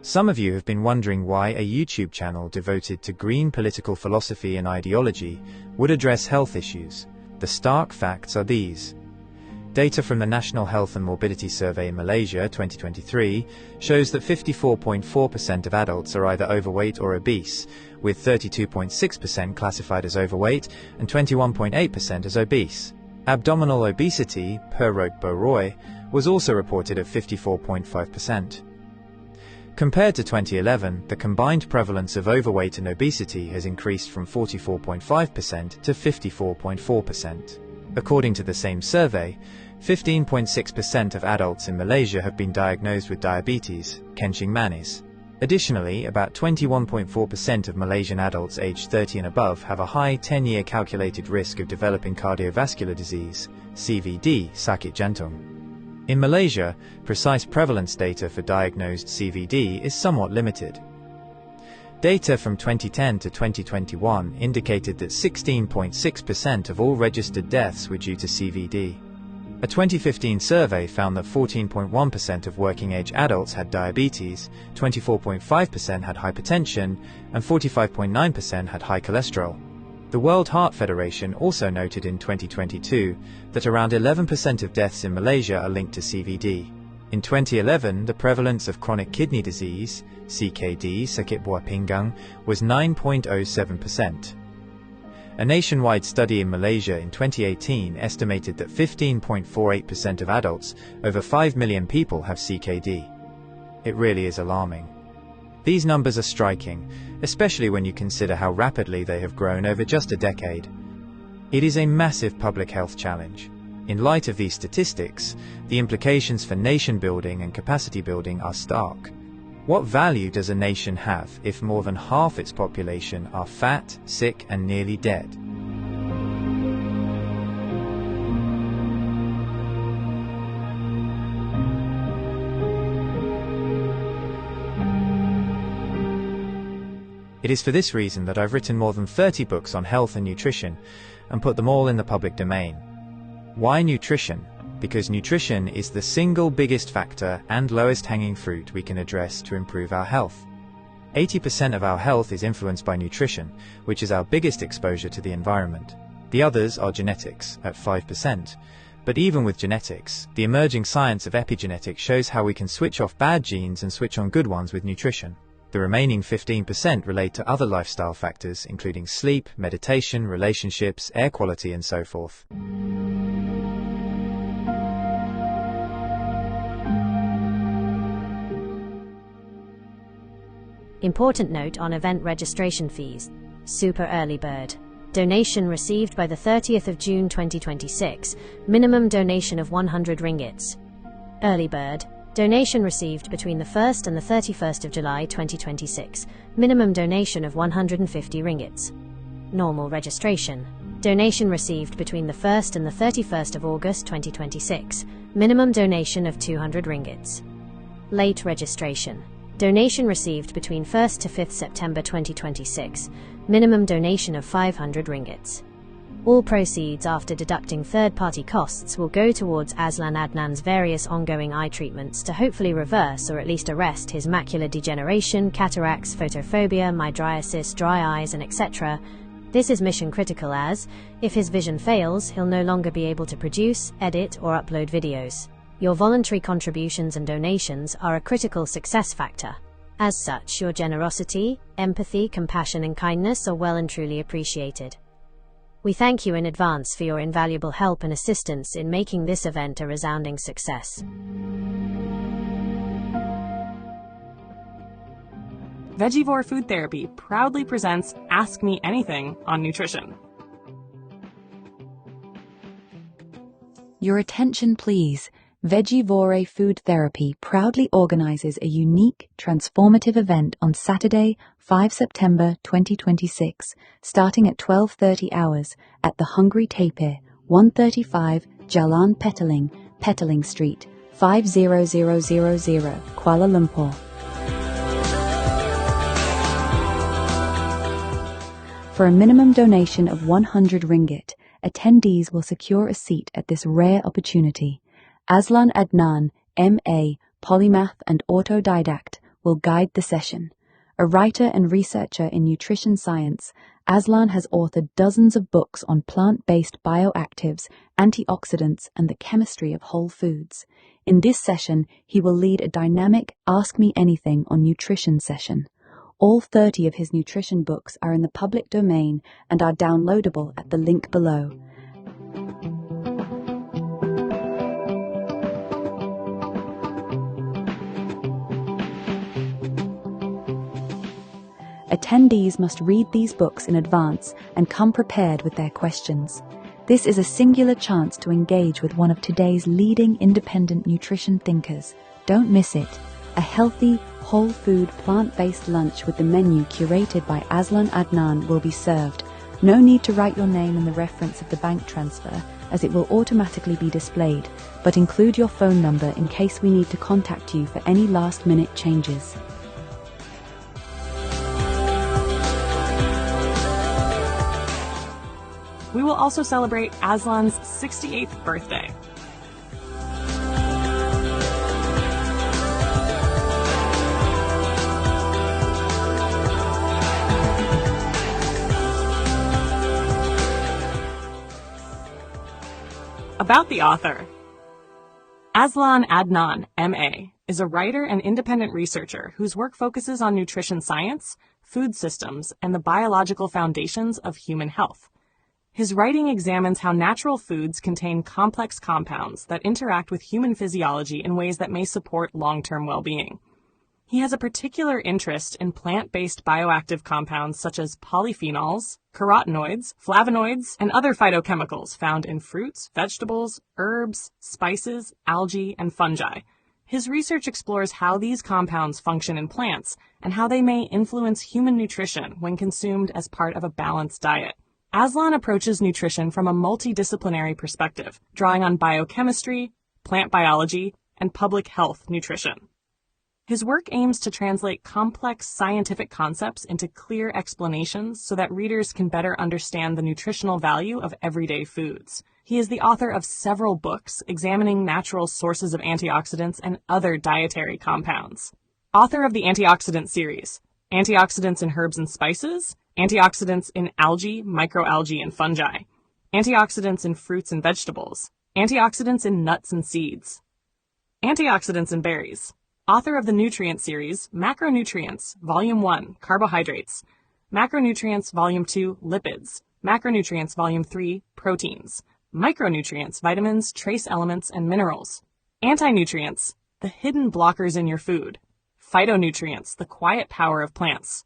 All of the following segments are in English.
Some of you have been wondering why a YouTube channel devoted to green political philosophy and ideology would address health issues. The stark facts are these. Data from the National Health and Morbidity Survey in Malaysia 2023 shows that 54.4% of adults are either overweight or obese, with 32.6% classified as overweight and 21.8% as obese. Abdominal obesity, per Roque Roy, was also reported at 54.5%. Compared to 2011, the combined prevalence of overweight and obesity has increased from 44.5% to 54.4%. According to the same survey, 15.6% of adults in Malaysia have been diagnosed with diabetes, kencing manis. Additionally, about 21.4% of Malaysian adults aged 30 and above have a high 10-year calculated risk of developing cardiovascular disease, CVD, sakit jantung. In Malaysia, precise prevalence data for diagnosed CVD is somewhat limited. Data from 2010 to 2021 indicated that 16.6% of all registered deaths were due to CVD. A 2015 survey found that 14.1% of working-age adults had diabetes, 24.5% had hypertension, and 45.9% had high cholesterol. The World Heart Federation also noted in 2022 that around 11% of deaths in Malaysia are linked to CVD. In 2011, the prevalence of chronic kidney disease, CKD, sakit buah pinggang, was 9.07%. A nationwide study in Malaysia in 2018 estimated that 15.48% of adults, over 5 million people, have CKD. It really is alarming. These numbers are striking, especially when you consider how rapidly they have grown over just a decade. It is a massive public health challenge. In light of these statistics, the implications for nation building and capacity building are stark. What value does a nation have if more than half its population are fat, sick, and nearly dead? It is for this reason that I've written more than 30 books on health and nutrition and put them all in the public domain. Why nutrition? Because nutrition is the single biggest factor and lowest hanging fruit we can address to improve our health. 80% of our health is influenced by nutrition, which is our biggest exposure to the environment. The others are genetics, at 5%. But even with genetics, the emerging science of epigenetics shows how we can switch off bad genes and switch on good ones with nutrition. The remaining 15% relate to other lifestyle factors, including sleep, meditation, relationships, air quality, and so forth. Important note on event registration fees. Super Early Bird. Donation received by the 30th of June 2026. Minimum donation of 100 ringgits. Early Bird. Donation received between the 1st and the 31st of July 2026. Minimum donation of 150 ringgits. Normal registration. Donation received between the 1st and the 31st of August 2026. Minimum donation of 200 ringgits. Late registration. Donation received between 1st to 5th September 2026. Minimum donation of 500 ringgits. All proceeds after deducting third-party costs will go towards Aslan Adnan's various ongoing eye treatments to hopefully reverse or at least arrest his macular degeneration, cataracts, photophobia, mydriasis, dry eyes, and etc. This is mission critical as, if his vision fails, he'll no longer be able to produce, edit, or upload videos. Your voluntary contributions and donations are a critical success factor. As such, your generosity, empathy, compassion, and kindness are well and truly appreciated. We thank you in advance for your invaluable help and assistance in making this event a resounding success. Vegivore Food Therapy proudly presents Ask Me Anything on nutrition. Your attention, please. Vegivore Food Therapy proudly organizes a unique, transformative event on Saturday, 5 September 2026, starting at 12:30 hours at the Hungry Tapir, 135 Jalan Petaling Street, 50000, Kuala Lumpur. For a minimum donation of 100 ringgit, attendees will secure a seat at this rare opportunity. Aslan Adnan, M.A., polymath and autodidact, will guide the session. A writer and researcher in nutrition science, Aslan has authored dozens of books on plant-based bioactives, antioxidants, and the chemistry of whole foods. In this session, he will lead a dynamic Ask Me Anything on Nutrition session. All 30 of his nutrition books are in the public domain and are downloadable at the link below. Attendees must read these books in advance and come prepared with their questions. This is a singular chance to engage with one of today's leading independent nutrition thinkers. Don't miss it. A healthy, whole food, plant-based lunch with the menu curated by Aslan Adnan will be served. No need to write your name in the reference of the bank transfer, as it will automatically be displayed, but include your phone number in case we need to contact you for any last-minute changes. We will also celebrate Aslan's 68th birthday. About the author. Aslan Adnan, M.A., is a writer and independent researcher whose work focuses on nutrition science, food systems, and the biological foundations of human health. His writing examines how natural foods contain complex compounds that interact with human physiology in ways that may support long-term well-being. He has a particular interest in plant-based bioactive compounds such as polyphenols, carotenoids, flavonoids, and other phytochemicals found in fruits, vegetables, herbs, spices, algae, and fungi. His research explores how these compounds function in plants and how they may influence human nutrition when consumed as part of a balanced diet. Aslan approaches nutrition from a multidisciplinary perspective, drawing on biochemistry, plant biology, and public health nutrition. His work aims to translate complex scientific concepts into clear explanations so that readers can better understand the nutritional value of everyday foods. He is the author of several books examining natural sources of antioxidants and other dietary compounds. Author of the Antioxidant series, Antioxidants in Herbs and Spices, Antioxidants in Algae, Microalgae, and Fungi, Antioxidants in Fruits and Vegetables, Antioxidants in Nuts and Seeds, Antioxidants in Berries. Author of the Nutrient series, Macronutrients, Volume 1, Carbohydrates, Macronutrients, Volume 2, Lipids, Macronutrients, Volume 3, Proteins, Micronutrients, Vitamins, Trace Elements, and Minerals, Anti-nutrients, the hidden blockers in your food, Phytonutrients, the quiet power of plants,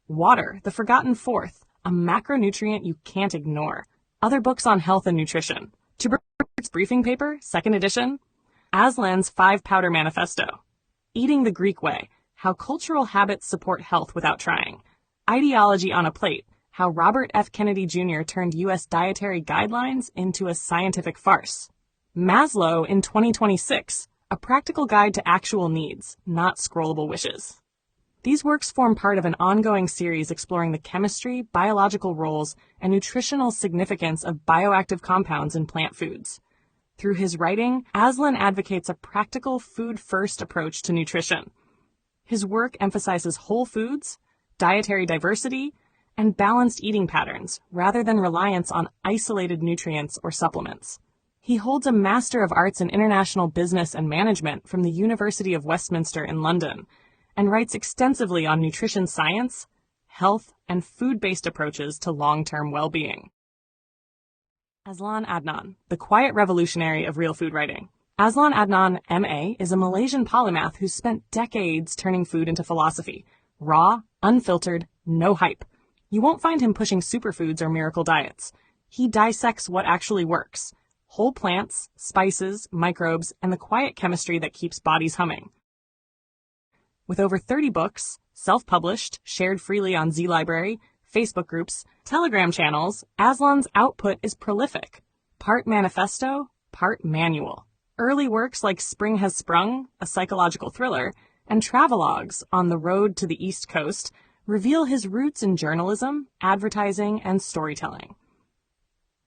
Water, the forgotten fourth, a macronutrient you can't ignore. Other books on health and nutrition. Tuber's Briefing Paper, 2nd edition. Aslan's 5-Powder Manifesto. Eating the Greek Way, how cultural habits support health without trying. Ideology on a Plate, how Robert F. Kennedy Jr. turned U.S. dietary guidelines into a scientific farce. Maslow in 2026, a practical guide to actual needs, not scrollable wishes. These works form part of an ongoing series exploring the chemistry, biological roles, and nutritional significance of bioactive compounds in plant foods. Through his writing, Aslan advocates a practical food-first approach to nutrition. His work emphasizes whole foods, dietary diversity, and balanced eating patterns, rather than reliance on isolated nutrients or supplements. He holds a Master of Arts in International Business and Management from the University of Westminster in London, and writes extensively on nutrition science, health, and food-based approaches to long-term well-being. Aslan Adnan, the quiet revolutionary of real food writing. Aslan Adnan, M.A., is a Malaysian polymath who spent decades turning food into philosophy. Raw, unfiltered, no hype. You won't find him pushing superfoods or miracle diets. He dissects what actually works. Whole plants, spices, microbes, and the quiet chemistry that keeps bodies humming. With over 30 books, self-published, shared freely on Z-Library, Facebook groups, Telegram channels, Aslan's output is prolific. Part manifesto, part manual. Early works like Spring Has Sprung, a psychological thriller, and travelogues on the road to the East Coast reveal his roots in journalism, advertising, and storytelling.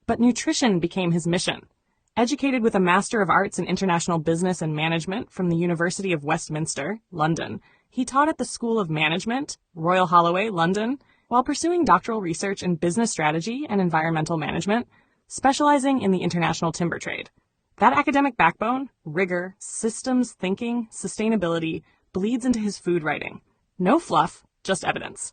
But nutrition became his mission. Educated with a Master of Arts in International Business and Management from the University of Westminster, London, He taught at the School of Management, Royal Holloway, London, while pursuing doctoral research in business strategy and environmental management, specializing in the international timber trade. That academic backbone, rigor, systems thinking, sustainability, bleeds into his food writing. No fluff, just evidence.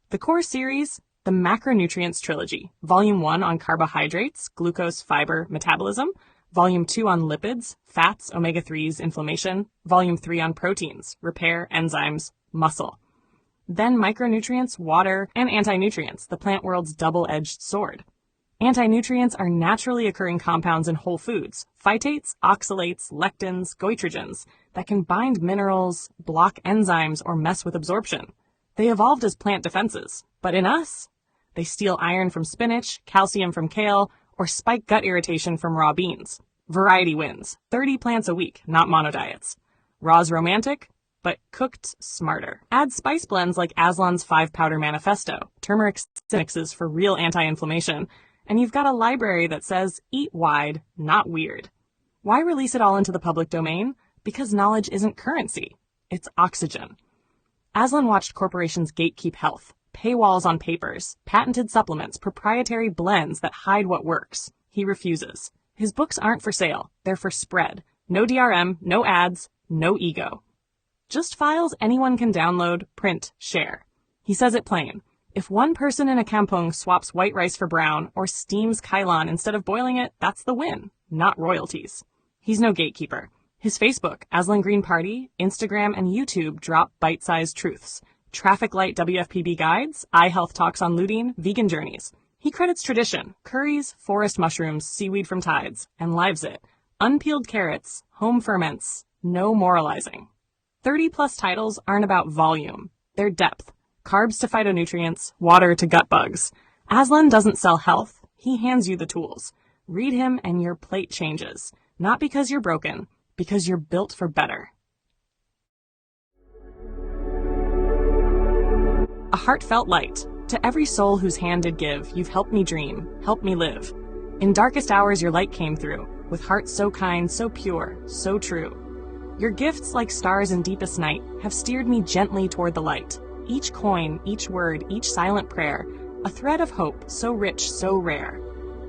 The core series, the Macronutrients Trilogy, Volume 1 on carbohydrates, glucose, fiber, metabolism, Volume 2 on lipids, fats, omega-3s, inflammation, Volume 3 on proteins, repair, enzymes, muscle. Then micronutrients, water, and anti-nutrients, the plant world's double-edged sword. Anti-nutrients are naturally occurring compounds in whole foods, phytates, oxalates, lectins, goitrogens, that can bind minerals, block enzymes, or mess with absorption. They evolved as plant defenses, but in us, they steal iron from spinach, calcium from kale, or spike gut irritation from raw beans. Variety wins. 30 plants a week, not monodiets. Raw's romantic, but cooked smarter. Add spice blends like Aslan's 5-powder manifesto, turmeric mixes for real anti-inflammation, and you've got a library that says, eat wide, not weird. Why release it all into the public domain? Because knowledge isn't currency. It's oxygen. Aslan watched corporations gatekeep health, paywalls on papers, patented supplements, proprietary blends that hide what works. He refuses. His books aren't for sale. They're for spread. No DRM, no ads, no ego. Just files anyone can download, print, share. He says it plain. If one person in a kampong swaps white rice for brown or steams kailan instead of boiling it, that's the win, not royalties. He's no gatekeeper. His Facebook, Aslan Green Party, Instagram, and YouTube drop bite-sized truths. Traffic light WFPB guides, eye health talks on lutein, vegan journeys. He credits tradition, curries, forest mushrooms, seaweed from tides, and lives it. Unpeeled carrots, home ferments, no moralizing. 30-plus titles aren't about volume. They're depth. Carbs to phytonutrients, water to gut bugs. Aslan doesn't sell health. He hands you the tools. Read him and your plate changes. Not because you're broken, because you're built for better. A heartfelt light. To every soul whose hand did give, you've helped me dream, helped me live. In darkest hours your light came through, with hearts so kind, so pure, so true. Your gifts, like stars in deepest night, have steered me gently toward the light. Each coin, each word, each silent prayer, a thread of hope, so rich, so rare.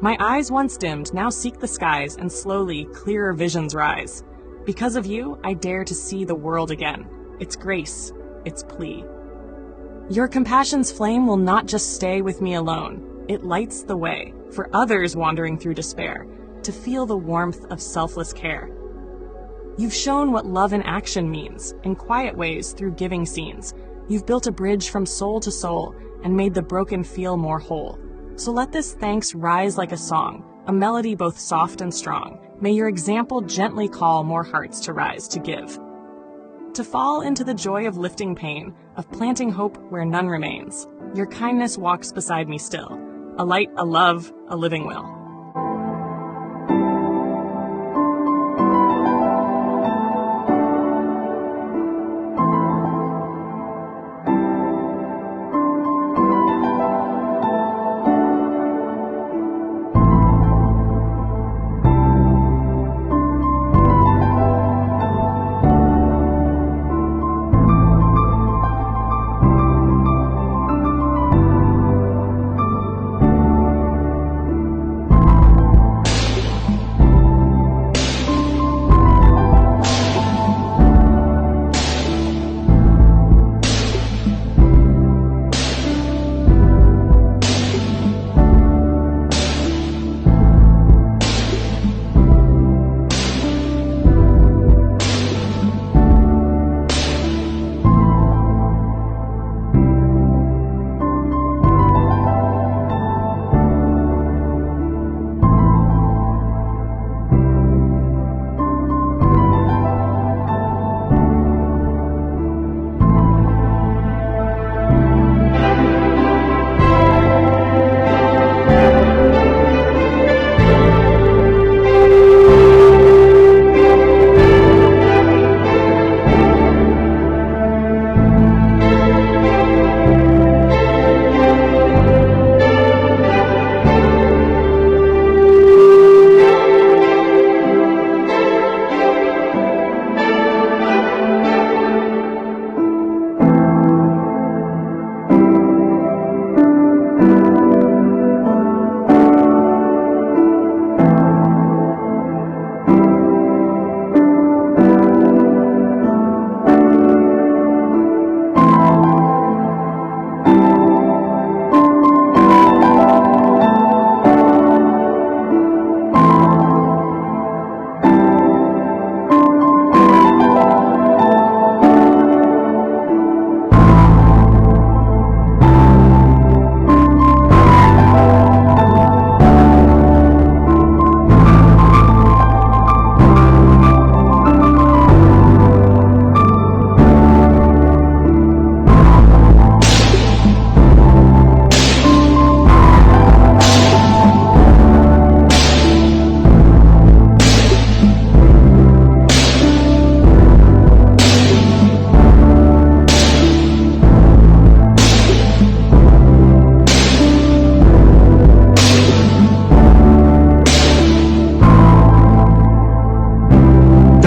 My eyes once dimmed now seek the skies, and slowly, clearer visions rise. Because of you, I dare to see the world again. Its grace, its plea. Your compassion's flame will not just stay with me alone. It lights the way for others wandering through despair to feel the warmth of selfless care. You've shown what love in action means, in quiet ways through giving scenes. You've built a bridge from soul to soul and made the broken feel more whole. So let this thanks rise like a song, a melody both soft and strong. May your example gently call more hearts to rise to give. To fall into the joy of lifting pain, of planting hope where none remains. Your kindness walks beside me still, a light, a love, a living will.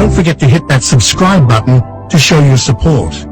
don't forget to hit that subscribe button to show your support.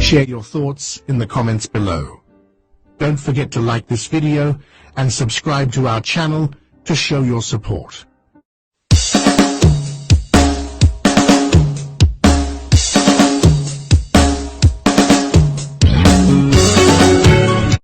Share your thoughts in the comments below. Don't forget to like this video and subscribe to our channel to show your support.